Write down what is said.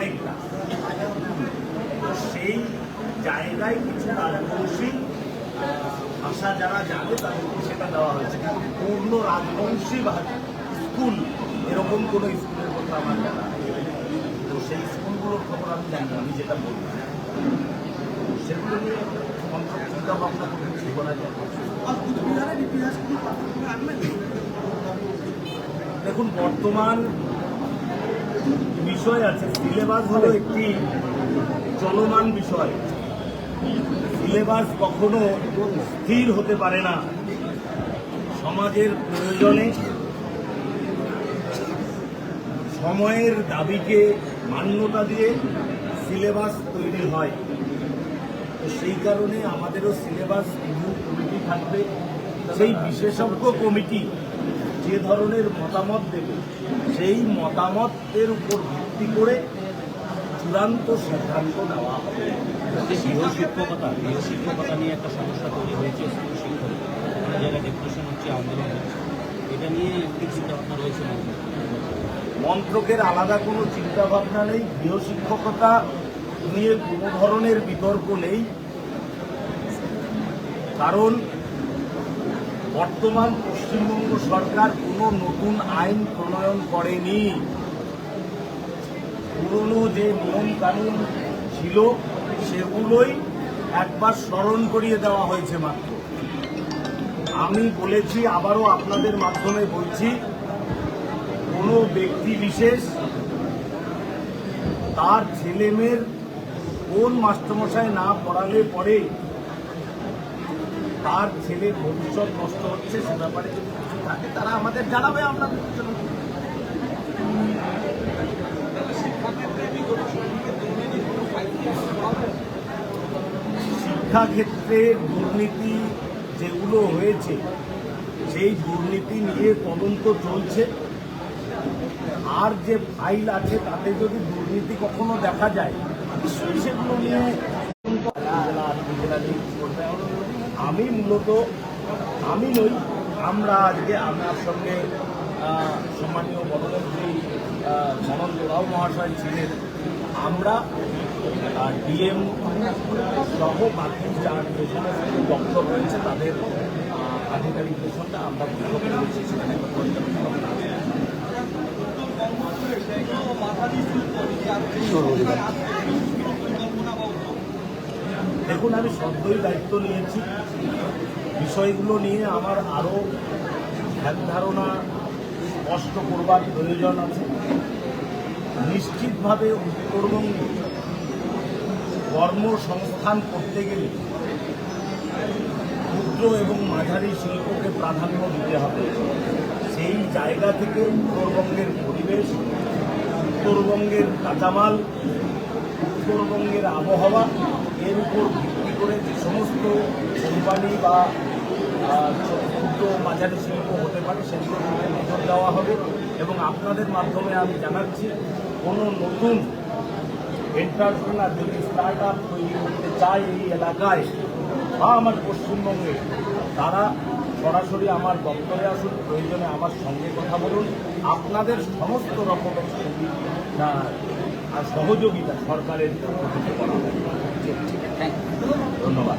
অনেকটা। সেই জায়গায় কিছু রাজবংশী ভাষা যারা জানে তাদেরকে সেটা দেওয়া হয়েছে, কিন্তু পূর্ণ রাজবংশী স্কুল এরকম কোনো স্কুলের কথা আমার জানা নেই। তো সেই স্কুলগুলোর খবর আমি জানি, আমি যেটা বলবো সেগুলো নিয়ে চিন্তা ভাবনা করতে বলা যায়। দেখুন, বর্তমান বিষয় আছে, সিলেবাস হলো একটি চলমান বিষয়। সিলেবাস কখনো স্থির হতে পারে না। সমাজের প্রয়োজনে, সময়ের দাবিকে মান্যতা দিয়ে সিলেবাস তৈরি হয়। তো সেই কারণে আমাদেরও সিলেবাস রিভিউ কমিটি থাকবে। সেই বিশেষজ্ঞ কমিটি যে ধরনের মতামত দেবে, সেই মতামতের উপর ভিত্তি করে চূড়ান্ত সিদ্ধান্ত নেওয়া হবে। গৃহশিক্ষকতা নিয়ে একটা সমস্যা তৈরি হয়েছে, স্কুল শিক্ষক অনেক জায়গায় ডেপুটেশন হচ্ছে, আন্দোলন হচ্ছে, এটা নিয়ে কি চিন্তাভাবনা রয়েছে? মন্ত্রকের আলাদা কোনো চিন্তাভাবনা নেই। গৃহশিক্ষকতা নিয়ে কোনো ধরনের বিতর্ক নেই, কারণ বর্তমান পশ্চিমবঙ্গ সরকার কোনো নতুন আইন প্রণয়ন করেনি। পুরনো যে নিয়ম কানুন ছিল সেগুলোই একবার স্মরণ করিয়ে দেওয়া হয়েছে মাত্র। আমি বলেছি, আবারও আপনাদের মাধ্যমে বলছি, কোনো ব্যক্তি বিশেষ তার ছেলেমেয়ের কোন মাস্টারমশাই না পড়ালে পরে তার ছেলের ভবিষ্যৎ নষ্ট হচ্ছে, সে ব্যাপারে যদি কিছু থাকে তারা আমাদের জানাবে, আমরা শিক্ষাক্ষেত্রে দুর্নীতি যেগুলো হয়েছে সেই দুর্নীতি নিয়ে তদন্ত চলছে। আর যে ফাইল আছে তাতে যদি দুর্নীতি কখনো দেখা যায়, নিশ্চয়ই সেগুলো নিয়ে আমি মূলত আমি নই, আমরা আজকে আপনার সঙ্গে সম্মানীয় বনমন্ত্রী মনন্ত রাও মহাশয় ছিলেন, আমরা ডিএম সহ বাকি যার পেছনে দপ্তর রয়েছে তাদের আধিকারিকদের সঙ্গে আমরা বৈঠক করেছি, সেখানে একটা পর্যালোচনা। দেখুন, আমি সদ্যই দায়িত্ব নিয়েছি, বিষয়গুলো নিয়ে আমার আরও ধ্যান ধারণা স্পষ্ট করবার প্রয়োজন আছে। নিশ্চিতভাবে উত্তরবঙ্গে কর্মসংস্থান করতে গেলে ক্ষুদ্র এবং মাঝারি শিল্পকে প্রাধান্য দিতে হবে। সেই জায়গা থেকে উত্তরবঙ্গের পরিবেশ, উত্তরবঙ্গের কাঁচামাল, উত্তরবঙ্গের আবহাওয়া, এর উপর ভিত্তি করে যে সমস্ত কোম্পানি বা ক্ষুদ্র মাঝারি শিল্প হতে পারে সেগুলোর দিকে নজর দেওয়া হবে। এবং আপনাদের মাধ্যমে আমি জানাচ্ছি, কোনো নতুন এন্টারপ্রেনার যদি স্টার্ট আপ তৈরি করতে চায় এই এলাকায় বা আমার পশ্চিমবঙ্গে, তারা সরাসরি আমার দপ্তরে আসুন, প্রয়োজনে আমার সঙ্গে কথা বলুন। আপনাদের সমস্ত রকমের সহযোগিতা সরকারের পক্ষ থেকে করা হবে। ঠিক আছে, থ্যাংক ইউ, ধন্যবাদ।